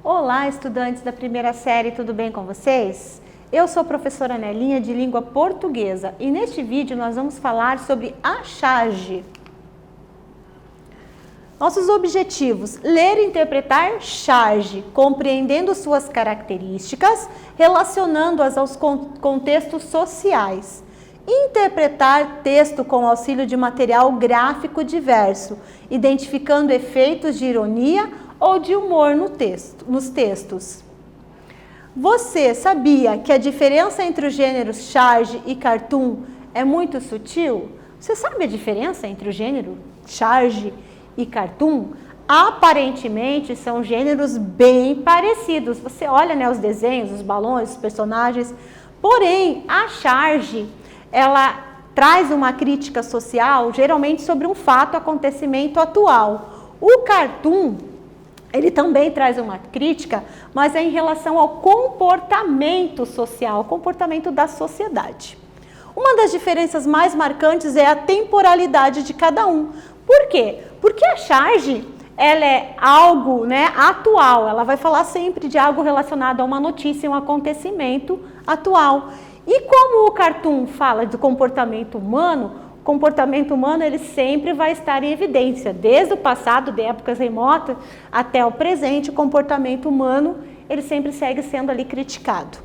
Olá, estudantes da primeira série, tudo bem com vocês? Eu sou a professora Nelinha de Língua Portuguesa e neste vídeo nós vamos falar sobre a charge. Nossos objetivos: ler e interpretar charge, compreendendo suas características, relacionando-as aos contextos sociais. Interpretar texto com auxílio de material gráfico diverso, identificando efeitos de ironia ou de humor nos textos. Você sabia que a diferença entre os gêneros charge e cartoon é muito sutil? Você sabe a diferença entre o gênero charge e cartoon? Aparentemente são gêneros bem parecidos. Você olha, né, os desenhos, os balões, os personagens. Porém, a charge, ela traz uma crítica social, geralmente sobre um fato, acontecimento atual. O cartoon, ele também traz uma crítica, mas é em relação ao comportamento social, ao comportamento da sociedade. Uma das diferenças mais marcantes é a temporalidade de cada um. Por quê? Porque a charge, ela é algo, né, atual, ela vai falar sempre de algo relacionado a uma notícia, um acontecimento atual. E como o cartoon fala do comportamento humano, o comportamento humano ele sempre vai estar em evidência. Desde o passado, de épocas remotas, até o presente, o comportamento humano ele sempre segue sendo ali criticado.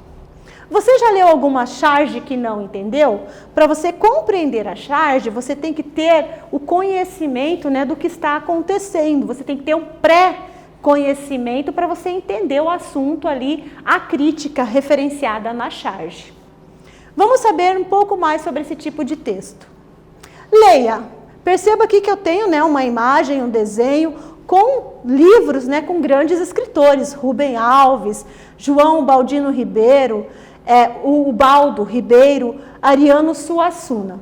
Você já leu alguma charge que não entendeu? Para você compreender a charge, você tem que ter o conhecimento, né, do que está acontecendo. Você tem que ter um pré-conhecimento para você entender o assunto ali, a crítica referenciada na charge. Vamos saber um pouco mais sobre esse tipo de texto. Leia. Perceba aqui que eu tenho, né, uma imagem, um desenho com livros, né, com grandes escritores. Rubem Alves, João Baldino Ribeiro, Ubaldo Ribeiro, Ariano Suassuna.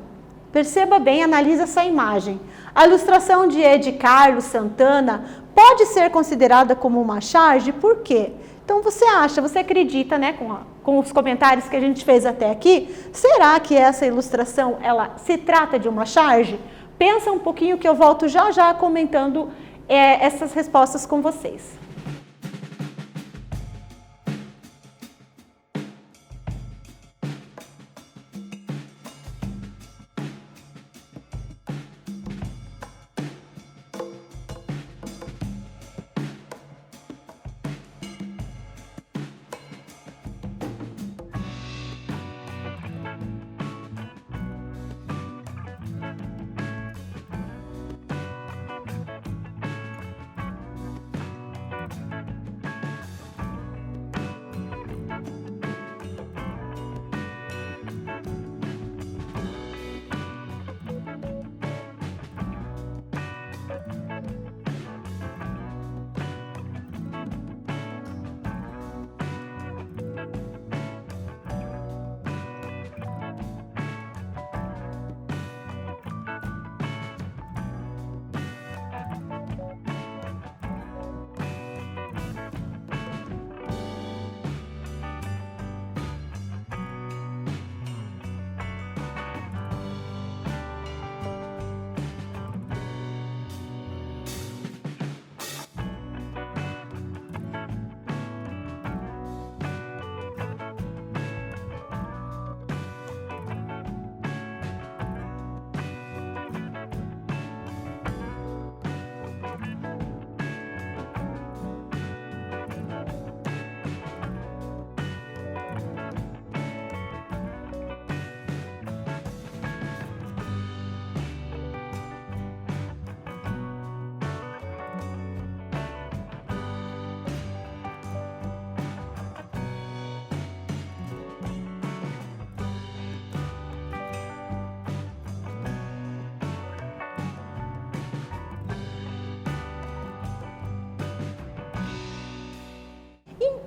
Perceba bem, analise essa imagem. A ilustração de Ed Carlos Santana pode ser considerada como uma charge? Por quê? Então você acha, você acredita, né, com os comentários que a gente fez até aqui, será que essa ilustração, ela se trata de uma charge? Pensa um pouquinho que eu volto já já comentando essas respostas com vocês.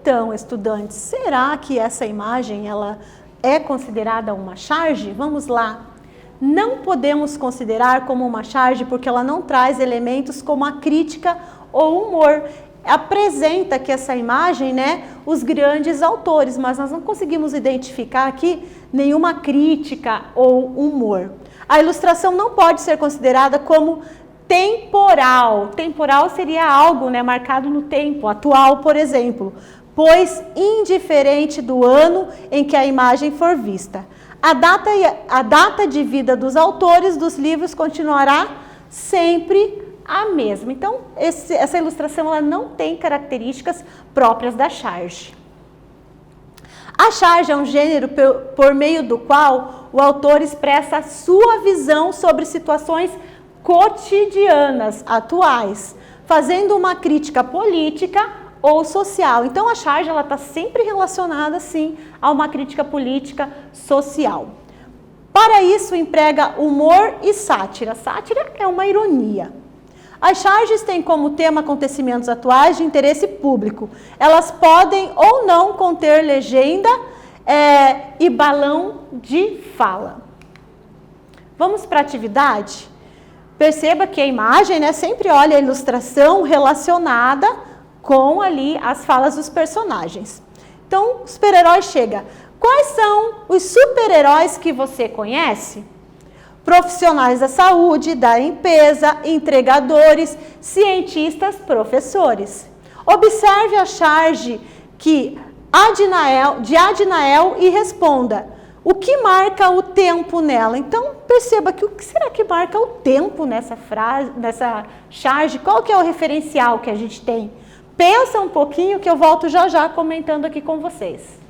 Então, estudantes, será que essa imagem ela é considerada uma charge? Vamos lá. Não podemos considerar como uma charge porque ela não traz elementos como a crítica ou humor. Apresenta aqui essa imagem, né, os grandes autores, mas nós não conseguimos identificar aqui nenhuma crítica ou humor. A ilustração não pode ser considerada como temporal. Temporal seria algo, né, marcado no tempo, atual, por exemplo, pois indiferente do ano em que a imagem for vista. A data de vida dos autores dos livros continuará sempre a mesma. Então, essa ilustração ela não tem características próprias da charge. A charge é um gênero por meio do qual o autor expressa a sua visão sobre situações cotidianas, atuais, fazendo uma crítica política ou social. Então, a charge está sempre relacionada, sim, a uma crítica política social. Para isso, emprega humor e sátira. Sátira é uma ironia. As charges têm como tema acontecimentos atuais de interesse público. Elas podem ou não conter legenda e balão de fala. Vamos para a atividade? Perceba que a imagem, né, sempre olha a ilustração relacionada com ali as falas dos personagens. Então, o super-herói chega. Quais são os super-heróis que você conhece? Profissionais da saúde, da limpeza, entregadores, cientistas, professores. Observe a charge de Adinael e responda. O que marca o tempo nela? Então, perceba que o que será que marca o tempo nessa frase, nessa charge? Qual que é o referencial que a gente tem? Pensa um pouquinho que eu volto já já comentando aqui com vocês.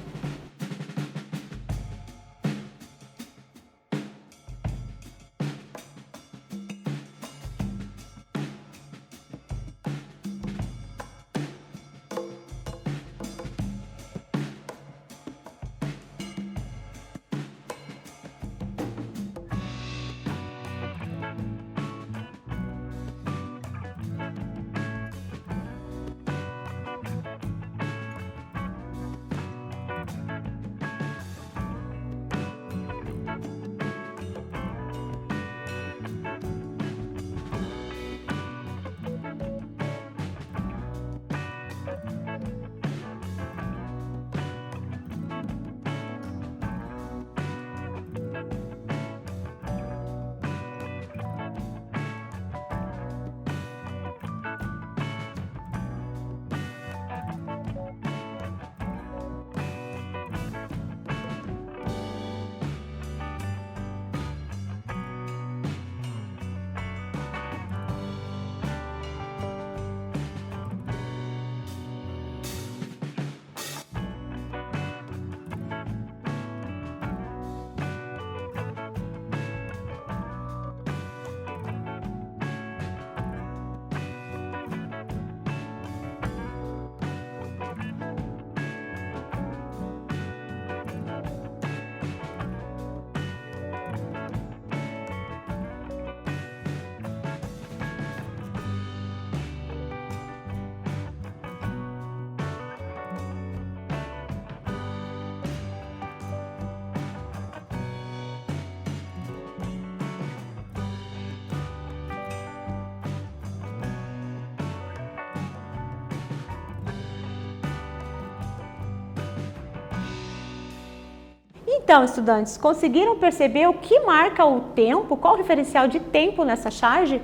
Então, estudantes, conseguiram perceber o que marca o tempo? Qual o referencial de tempo nessa charge?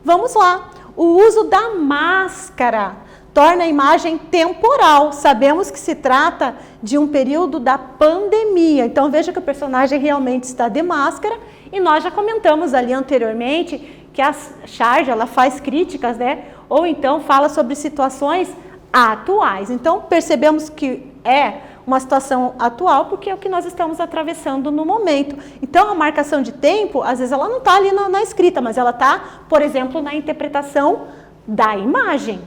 Vamos lá. O uso da máscara torna a imagem temporal. Sabemos que se trata de um período da pandemia. Então, veja que o personagem realmente está de máscara. E nós já comentamos ali anteriormente que a charge ela faz críticas, né? Ou então fala sobre situações atuais. Então, percebemos que é uma situação atual, porque é o que nós estamos atravessando no momento. Então, a marcação de tempo, às vezes ela não está ali na escrita, mas ela está, por exemplo, na interpretação da imagem.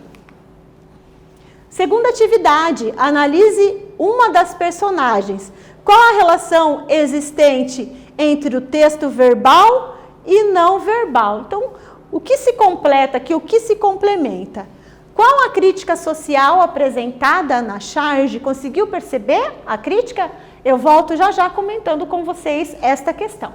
Segunda atividade, analise uma das personagens. Qual a relação existente entre o texto verbal e não verbal? Então, o que se completa aqui, o que se complementa? Qual a crítica social apresentada na charge? Conseguiu perceber a crítica? Eu volto já já comentando com vocês esta questão.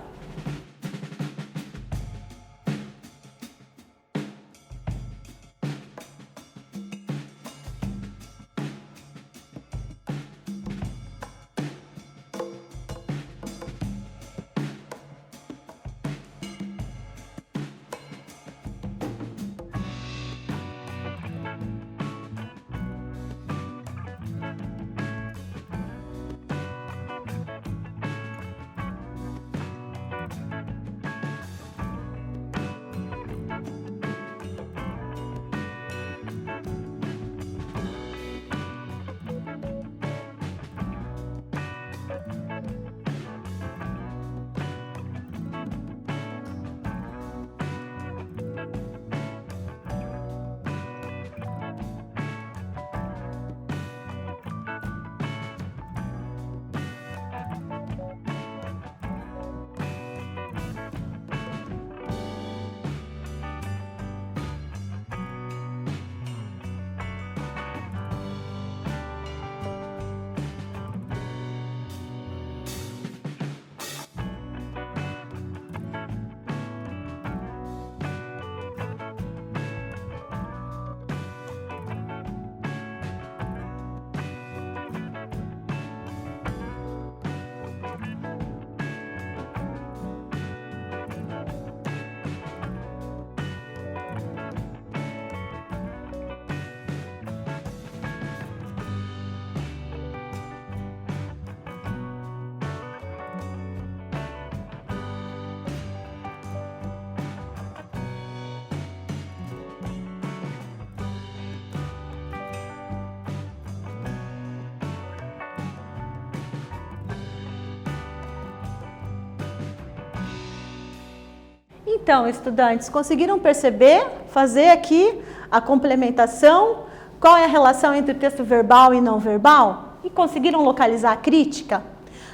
Então, estudantes, conseguiram perceber, fazer aqui a complementação? Qual é a relação entre o texto verbal e não verbal? E conseguiram localizar a crítica?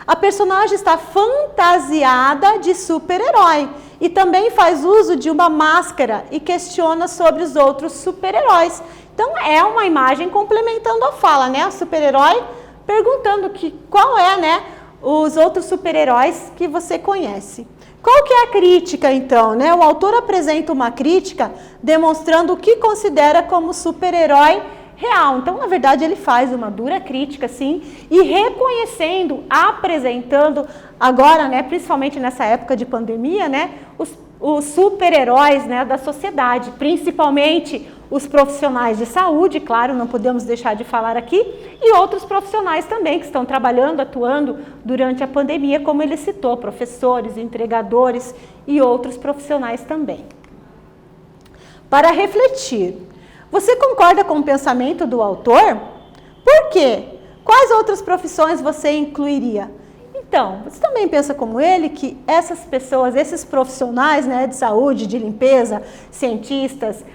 A personagem está fantasiada de super-herói e também faz uso de uma máscara e questiona sobre os outros super-heróis. Então, é uma imagem complementando a fala, né? O super-herói perguntando qual é, né, os outros super-heróis que você conhece. Qual que é a crítica, então, né? O autor apresenta uma crítica demonstrando o que considera como super-herói real. Então, na verdade, ele faz uma dura crítica, sim, e reconhecendo, apresentando, agora, né, principalmente nessa época de pandemia, né, os super-heróis, né, da sociedade, principalmente os profissionais de saúde, claro, não podemos deixar de falar aqui, e outros profissionais também que estão trabalhando, atuando durante a pandemia, como ele citou, professores, entregadores e outros profissionais também. Para refletir, você concorda com o pensamento do autor? Por quê? Quais outras profissões você incluiria? Então, você também pensa como ele que essas pessoas, esses profissionais, né, de saúde, de limpeza, cientistas,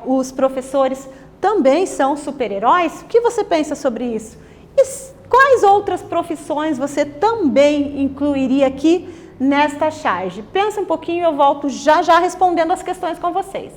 os professores também são super-heróis? O que você pensa sobre isso? E quais outras profissões você também incluiria aqui nesta charge? Pensa um pouquinho e eu volto já já respondendo as questões com vocês.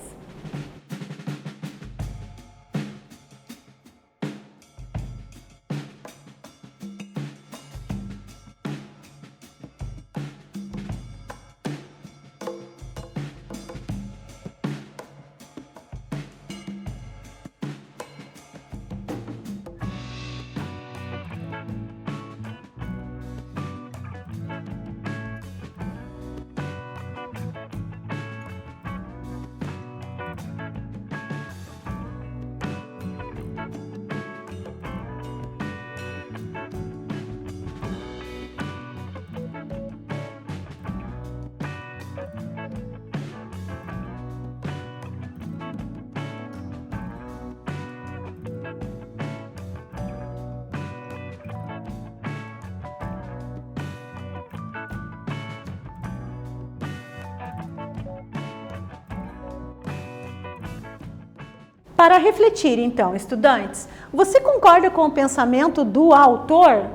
Para refletir, então, estudantes, você concorda com o pensamento do autor?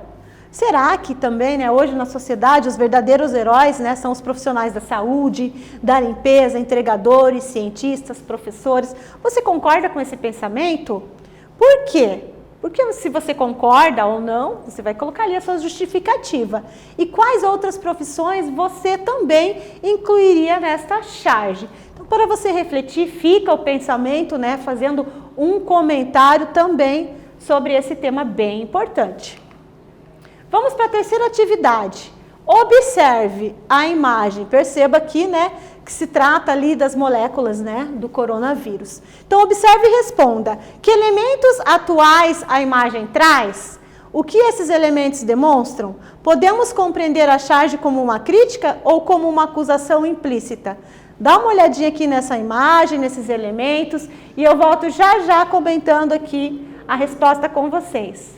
Será que também, né, hoje na sociedade, os verdadeiros heróis, né, são os profissionais da saúde, da limpeza, entregadores, cientistas, professores? Você concorda com esse pensamento? Por quê? Porque se você concorda ou não, você vai colocar ali a sua justificativa. E quais outras profissões você também incluiria nesta charge? Então, para você refletir, fica o pensamento, né, fazendo um comentário também sobre esse tema bem importante. Vamos para a terceira atividade. Observe a imagem. Perceba aqui, né, que se trata ali das moléculas, né, do coronavírus. Então, observe e responda. Que elementos atuais a imagem traz? O que esses elementos demonstram? Podemos compreender a charge como uma crítica ou como uma acusação implícita? Dá uma olhadinha aqui nessa imagem, nesses elementos, e eu volto já já comentando aqui a resposta com vocês.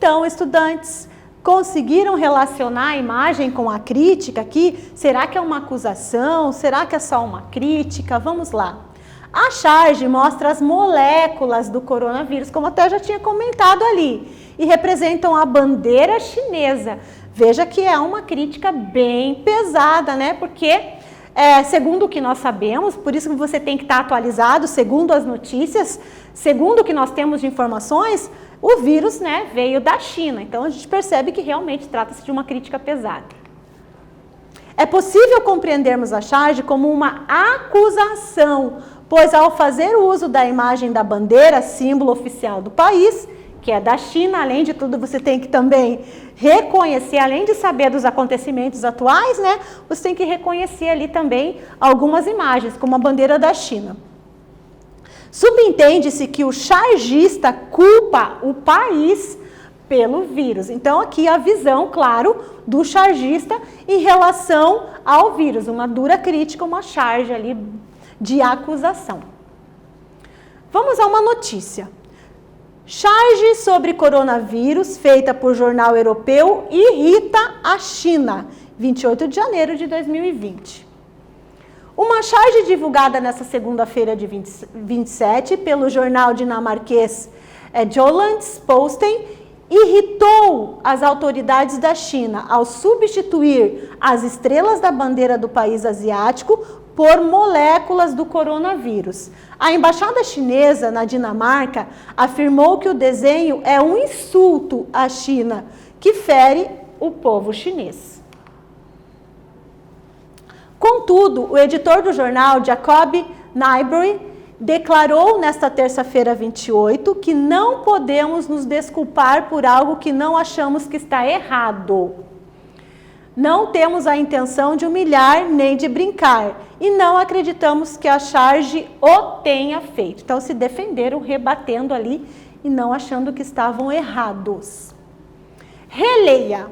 Então, estudantes, conseguiram relacionar a imagem com a crítica aqui? Será que é uma acusação? Será que é só uma crítica? Vamos lá. A charge mostra as moléculas do coronavírus, como até já tinha comentado ali, e representam a bandeira chinesa. Veja que é uma crítica bem pesada, né? Porque, segundo o que nós sabemos, por isso que você tem que estar atualizado, segundo as notícias, segundo o que nós temos de informações, o vírus, né, veio da China. Então, a gente percebe que realmente trata-se de uma crítica pesada. É possível compreendermos a charge como uma acusação, pois ao fazer uso da imagem da bandeira, símbolo oficial do país, que é da China, além de tudo você tem que também reconhecer, além de saber dos acontecimentos atuais, né, você tem que reconhecer ali também algumas imagens, como a bandeira da China. Subentende-se que o chargista culpa o país pelo vírus. Então, aqui a visão, claro, do chargista em relação ao vírus. Uma dura crítica, uma charge ali de acusação. Vamos a uma notícia. Charge sobre coronavírus feita por jornal europeu irrita a China. 28 de janeiro de 2020. Uma charge divulgada nesta segunda-feira de 27 pelo jornal dinamarquês Jyllands-Posten irritou as autoridades da China ao substituir as estrelas da bandeira do país asiático por moléculas do coronavírus. A embaixada chinesa na Dinamarca afirmou que o desenho é um insulto à China, que fere o povo chinês. Contudo, o editor do jornal, Jacob Nyberg, declarou nesta terça-feira 28 que não podemos nos desculpar por algo que não achamos que está errado. Não temos a intenção de humilhar nem de brincar e não acreditamos que a charge o tenha feito. Então, se defenderam rebatendo ali e não achando que estavam errados. Releia.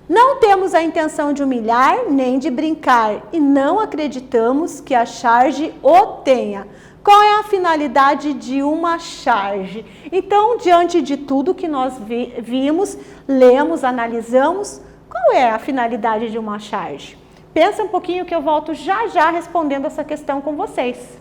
Não temos a intenção de humilhar nem de brincar e não acreditamos que a charge o tenha. Qual é a finalidade de uma charge? Então, diante de tudo que nós vimos, lemos, analisamos, qual é a finalidade de uma charge? Pensa um pouquinho que eu volto já já respondendo essa questão com vocês.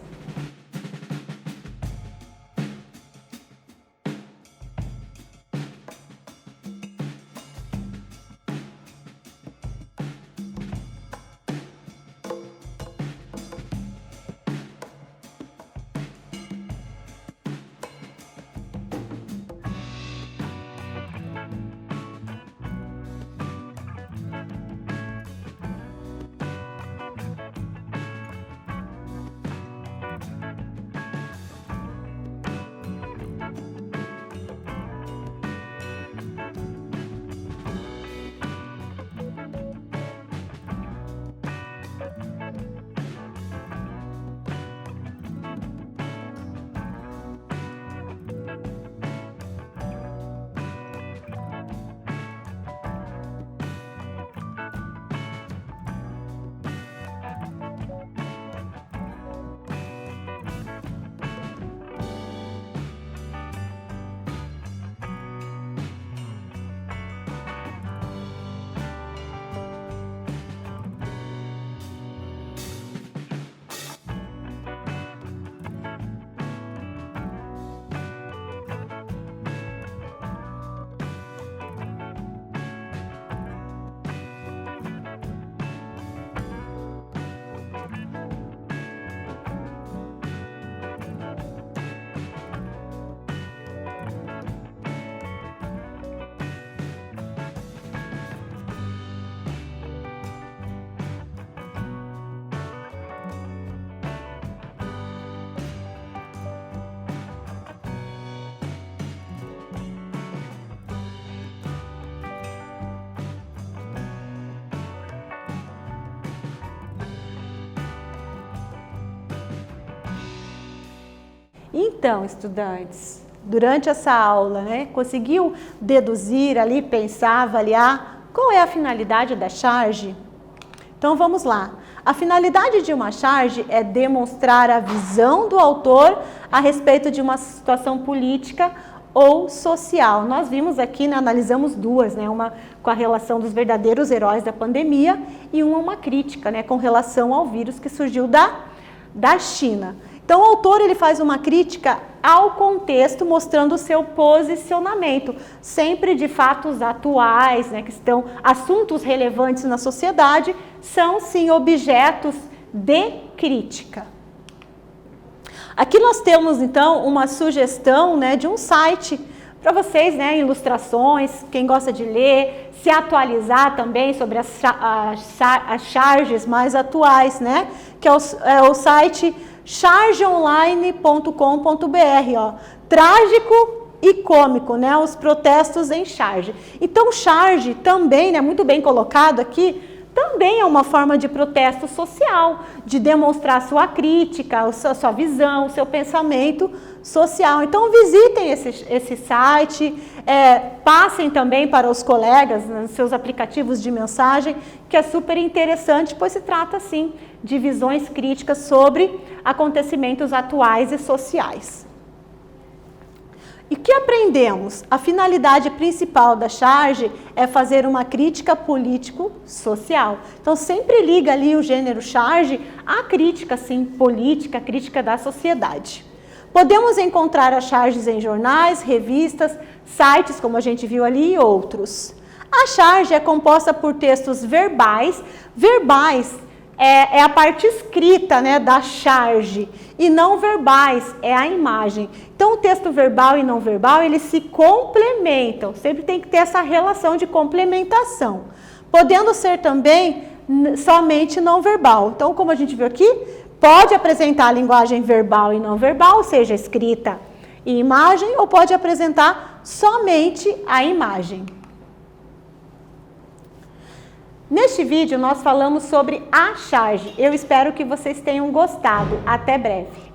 Então, estudantes, durante essa aula, né, conseguiu deduzir ali, pensar, avaliar qual é a finalidade da charge? Então, vamos lá. A finalidade de uma charge é demonstrar a visão do autor a respeito de uma situação política ou social. Nós vimos aqui, né, analisamos duas, né, uma com a relação dos verdadeiros heróis da pandemia e uma crítica, né, com relação ao vírus que surgiu da China. Então, o autor ele faz uma crítica ao contexto, mostrando o seu posicionamento, sempre de fatos atuais, né, que estão assuntos relevantes na sociedade, são sim objetos de crítica. Aqui nós temos então uma sugestão, né, de um site para vocês, né, ilustrações, quem gosta de ler, se atualizar também sobre as charges mais atuais, né, que é o site chargeonline.com.br, ó, trágico e cômico, né, os protestos em charge. Então, charge também, né, muito bem colocado aqui, também é uma forma de protesto social, de demonstrar sua crítica, a sua visão, o seu pensamento social. Então, visitem esse site, passem também para os colegas nos seus aplicativos de mensagem, que é super interessante, pois se trata, sim, de visões críticas sobre acontecimentos atuais e sociais. E o que aprendemos? A finalidade principal da charge é fazer uma crítica político-social. Então, sempre liga ali o gênero charge à crítica, sim, política, crítica da sociedade. Podemos encontrar as charges em jornais, revistas, sites, como a gente viu ali, e outros. A charge é composta por textos verbais. Verbais é a parte escrita, né, da charge, e não verbais é a imagem. Então, o texto verbal e não verbal, eles se complementam, sempre tem que ter essa relação de complementação, podendo ser também somente não verbal. Então, como a gente viu aqui, pode apresentar a linguagem verbal e não verbal, ou seja, escrita e imagem, ou pode apresentar somente a imagem. Neste vídeo, nós falamos sobre a charge. Eu espero que vocês tenham gostado. Até breve!